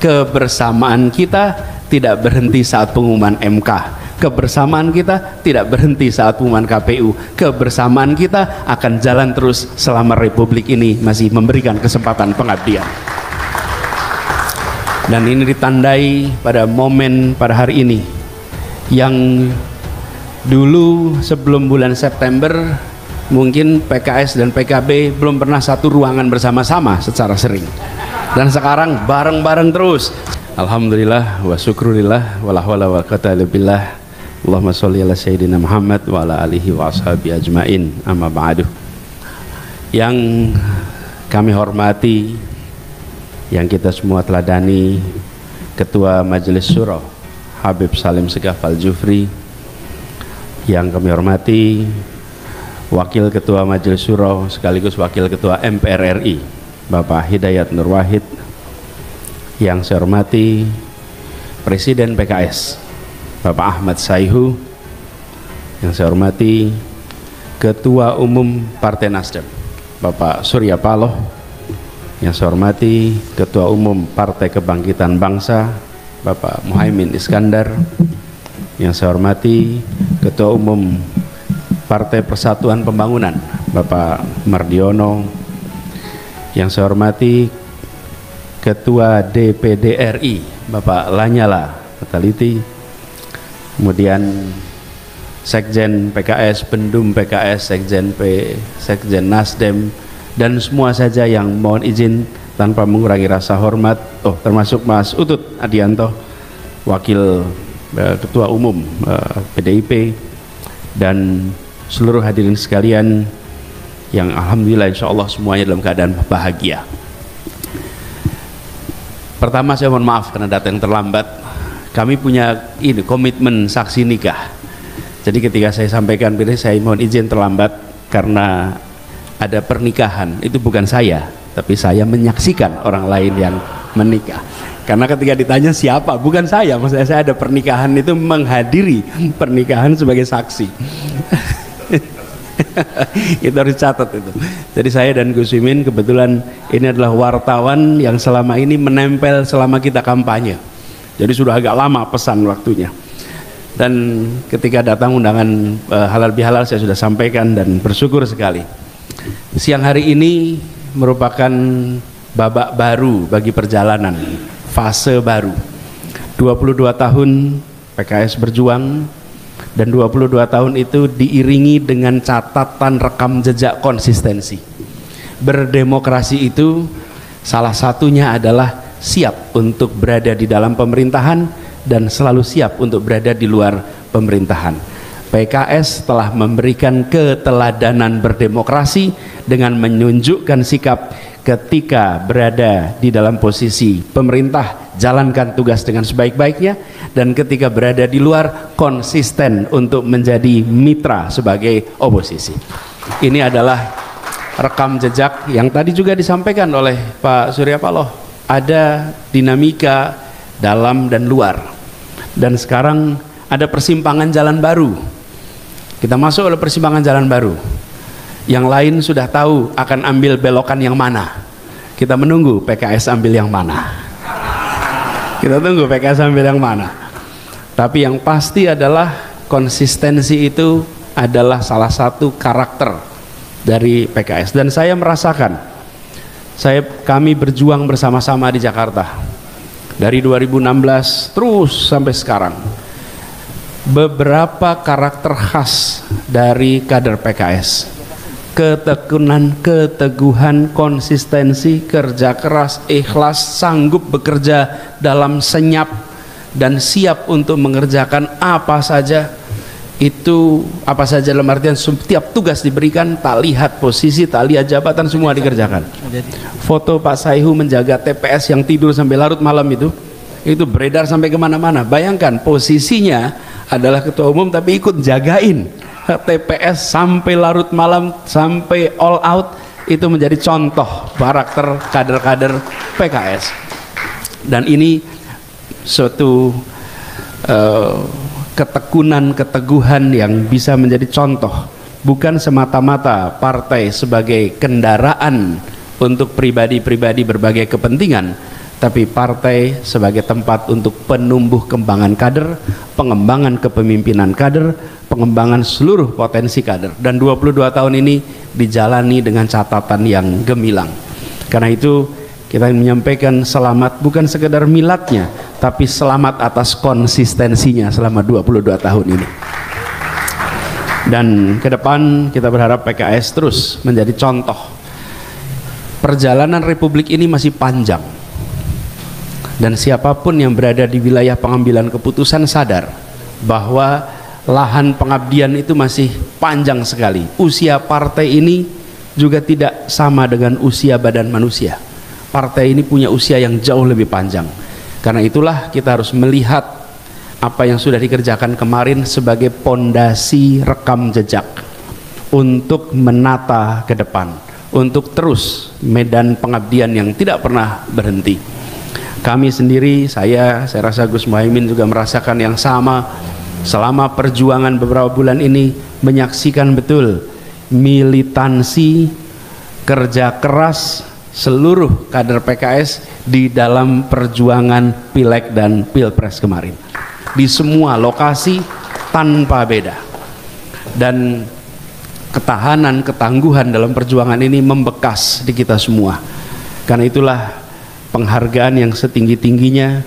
Kebersamaan kita tidak berhenti saat pengumuman MK. Kebersamaan kita tidak berhenti saat pengumuman KPU. Kebersamaan kita akan jalan terus selama Republik ini masih memberikan kesempatan pengabdian. Dan ini ditandai pada momen pada hari ini yang dulu sebelum bulan September mungkin PKS dan PKB belum pernah satu ruangan bersama-sama secara sering, dan sekarang bareng-bareng terus. Alhamdulillah wa syukurillah wa la hawla wa quwwata illa billah. Allahumma sholli ala sayyidina Muhammad wa ala alihi wa ashabi ajmain, amma ba'du. Yang kami hormati, yang kita semua teladani, Ketua Majelis Syuro Habib Salim Segaf Al-Jufri. Yang kami hormati Wakil Ketua Majelis Syuro sekaligus Wakil Ketua MPR RI Bapak Hidayat Nur Wahid. Yang saya hormati Presiden PKS Bapak Ahmad Sayhu. Yang saya hormati Ketua Umum Partai Nasdem Bapak Surya Paloh. Yang saya hormati Ketua Umum Partai Kebangkitan Bangsa Bapak Muhaimin Iskandar. Yang saya hormati Ketua Umum Partai Persatuan Pembangunan Bapak Mardiono. Yang saya hormati Ketua DPD RI Bapak Lanyala Mataliti. Kemudian Sekjen PKS, Pendum PKS, Sekjen Nasdem, dan semua saja yang mohon izin tanpa mengurangi rasa hormat, termasuk Mas Utut Adianto, Wakil Ketua Umum PDIP, dan seluruh hadirin sekalian yang alhamdulillah insya Allah semuanya dalam keadaan bahagia. Pertama saya mohon maaf karena datang terlambat. Kami punya ini komitmen saksi nikah. Jadi ketika saya sampaikan ini, saya mohon izin terlambat karena ada pernikahan. Itu bukan saya, tapi saya menyaksikan orang lain yang menikah. Karena ketika ditanya siapa, bukan saya, maksudnya saya ada pernikahan itu menghadiri pernikahan sebagai saksi. Itu harus catat itu. Jadi saya dan Gus Imin kebetulan ini adalah wartawan yang selama ini menempel selama kita kampanye. Jadi sudah agak lama pesan waktunya. Dan ketika datang undangan halal bihalal saya sudah sampaikan dan bersyukur sekali. Siang hari ini merupakan babak baru bagi perjalanan, fase baru. 22 tahun PKS berjuang, dan 22 tahun itu diiringi dengan catatan rekam jejak konsistensi. Berdemokrasi itu salah satunya adalah siap untuk berada di dalam pemerintahan dan selalu siap untuk berada di luar pemerintahan. PKS telah memberikan keteladanan berdemokrasi dengan menunjukkan sikap ketika berada di dalam posisi pemerintah, jalankan tugas dengan sebaik-baiknya, dan ketika berada di luar konsisten untuk menjadi mitra sebagai oposisi. Ini adalah rekam jejak yang tadi juga disampaikan oleh Pak Surya Paloh. Ada dinamika dalam dan luar, dan sekarang ada persimpangan jalan baru. Kita masuk oleh persimpangan jalan baru. Yang lain sudah tahu akan ambil belokan yang mana. Kita menunggu PKS ambil yang mana. Kita tunggu PKS ambil yang mana. Tapi yang pasti adalah konsistensi itu adalah salah satu karakter dari PKS. Dan saya merasakan, kami berjuang bersama-sama di Jakarta dari 2016 terus sampai sekarang. Beberapa karakter khas dari kader PKS: ketekunan, keteguhan, konsistensi, kerja keras, ikhlas, sanggup bekerja dalam senyap, dan siap untuk mengerjakan apa saja. Itu apa saja dalam artian setiap tugas diberikan, tak lihat posisi, tak lihat jabatan, semua dikerjakan. Foto Pak Sayhu menjaga TPS yang tidur sampai larut malam itu beredar sampai kemana-mana. Bayangkan posisinya adalah ketua umum tapi ikut jagain TPS sampai larut malam, sampai all out. Itu menjadi contoh karakter kader-kader PKS. Dan ini suatu ketekunan, keteguhan yang bisa menjadi contoh, bukan semata-mata partai sebagai kendaraan untuk pribadi-pribadi berbagai kepentingan, tapi partai sebagai tempat untuk penumbuh kembangan kader, pengembangan kepemimpinan kader, pengembangan seluruh potensi kader. Dan 22 tahun ini dijalani dengan catatan yang gemilang. Karena itu kita menyampaikan selamat bukan sekedar miladnya, tapi selamat atas konsistensinya selama 22 tahun ini. Dan ke depan kita berharap PKS terus menjadi contoh. Perjalanan Republik ini masih panjang. Dan siapapun yang berada di wilayah pengambilan keputusan sadar bahwa lahan pengabdian itu masih panjang sekali. Usia partai ini juga tidak sama dengan usia badan manusia. Partai ini punya usia yang jauh lebih panjang. Karena itulah kita harus melihat apa yang sudah dikerjakan kemarin sebagai pondasi rekam jejak untuk menata ke depan, untuk terus medan pengabdian yang tidak pernah berhenti. Kami sendiri, saya rasa Gus Muhaimin juga merasakan yang sama. Selama perjuangan beberapa bulan ini menyaksikan betul militansi, kerja keras seluruh kader PKS di dalam perjuangan Pileg dan Pilpres kemarin di semua lokasi tanpa beda. Dan ketahanan, ketangguhan dalam perjuangan ini membekas di kita semua. Karena itulah penghargaan yang setinggi-tingginya,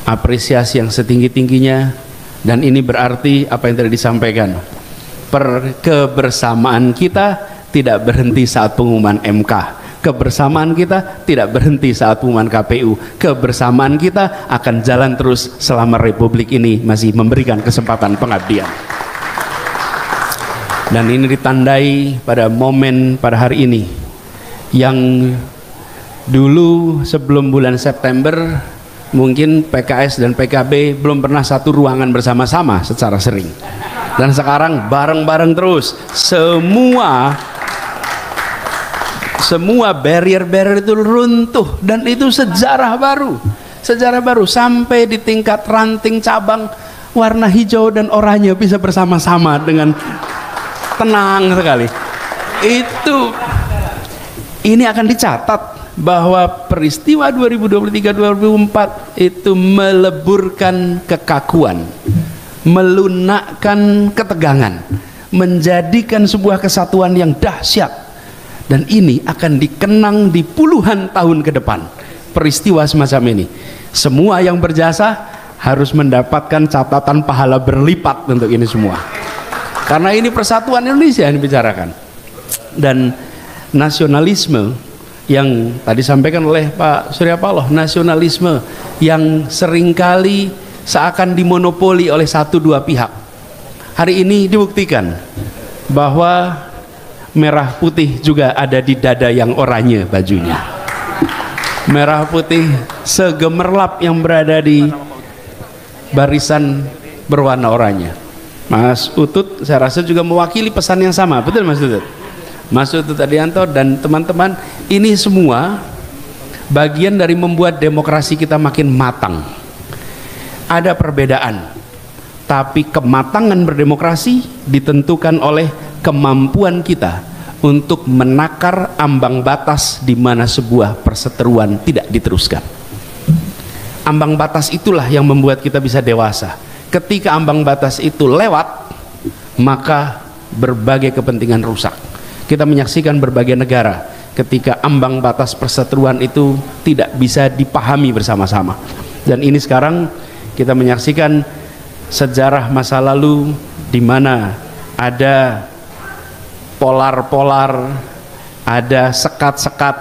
apresiasi yang setinggi-tingginya. Dan ini berarti apa yang tadi disampaikan, kebersamaan kita tidak berhenti saat pengumuman MK, kebersamaan kita tidak berhenti saat pengumuman KPU, kebersamaan kita akan jalan terus selama Republik ini masih memberikan kesempatan pengabdian. Dan ini ditandai pada momen pada hari ini yang dulu sebelum bulan September mungkin PKS dan PKB belum pernah satu ruangan bersama-sama secara sering, dan sekarang bareng-bareng terus. Semua barrier-barrier itu runtuh, dan itu sejarah baru sampai di tingkat ranting cabang warna hijau dan oranye bisa bersama-sama dengan tenang sekali. Ini akan dicatat bahwa peristiwa 2023-2024 itu meleburkan kekakuan, melunakkan ketegangan, menjadikan sebuah kesatuan yang dahsyat. Dan ini akan dikenang di puluhan tahun ke depan. Peristiwa semacam ini, semua yang berjasa harus mendapatkan catatan pahala berlipat untuk ini semua, karena ini persatuan Indonesia yang dibicarakan. Dan nasionalisme yang tadi sampaikan oleh Pak Surya Paloh, nasionalisme yang seringkali seakan dimonopoli oleh satu dua pihak, hari ini dibuktikan bahwa merah putih juga ada di dada yang oranye bajunya. Merah putih segemerlap yang berada di barisan berwarna oranye. Mas Utut saya rasa juga mewakili pesan yang sama, betul Mas Utut? Mas Utut Adianto dan teman-teman, ini semua bagian dari membuat demokrasi kita makin matang. Ada perbedaan, tapi kematangan berdemokrasi ditentukan oleh kemampuan kita untuk menakar ambang batas di mana sebuah perseteruan tidak diteruskan. Ambang batas itulah yang membuat kita bisa dewasa. Ketika ambang batas itu lewat, maka berbagai kepentingan rusak. Kita menyaksikan berbagai negara ketika ambang batas perseteruan itu tidak bisa dipahami bersama-sama. Dan ini sekarang kita menyaksikan sejarah masa lalu di mana ada polar-polar, ada sekat-sekat.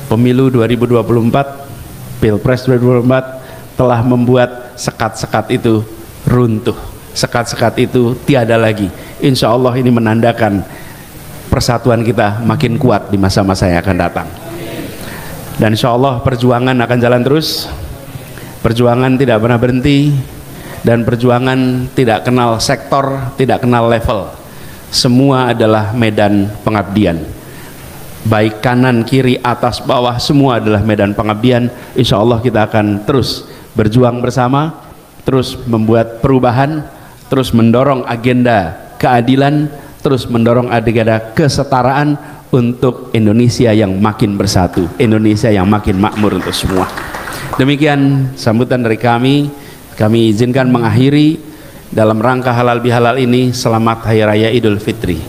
Pemilu 2024, Pilpres 2024 telah membuat sekat-sekat itu runtuh, sekat-sekat itu tiada lagi. Insya Allah ini menandakan persatuan kita makin kuat di masa-masa yang akan datang. Dan insya Allah perjuangan akan jalan terus, perjuangan tidak pernah berhenti, dan perjuangan tidak kenal sektor, tidak kenal level. Semua adalah medan pengabdian, baik kanan, kiri, atas, bawah, semua adalah medan pengabdian. Insya Allah kita akan terus berjuang bersama, terus membuat perubahan, terus mendorong agenda keadilan, terus mendorong agenda kesetaraan untuk Indonesia yang makin bersatu, Indonesia yang makin makmur untuk semua. Demikian sambutan dari kami. Kami izinkan mengakhiri dalam rangka halal bihalal ini. Selamat Hari Raya Idul Fitri.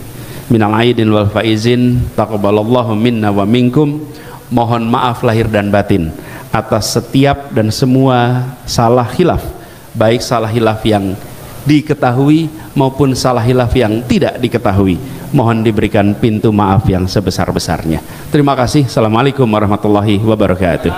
Minal aidin wal faizin, taqabbalallahu minna wa minkum. Mohon maaf lahir dan batin atas setiap dan semua salah khilaf, baik salah khilaf yang diketahui maupun salah khilaf yang tidak diketahui. Mohon diberikan pintu maaf yang sebesar-besarnya. Terima kasih. Assalamualaikum warahmatullahi wabarakatuh.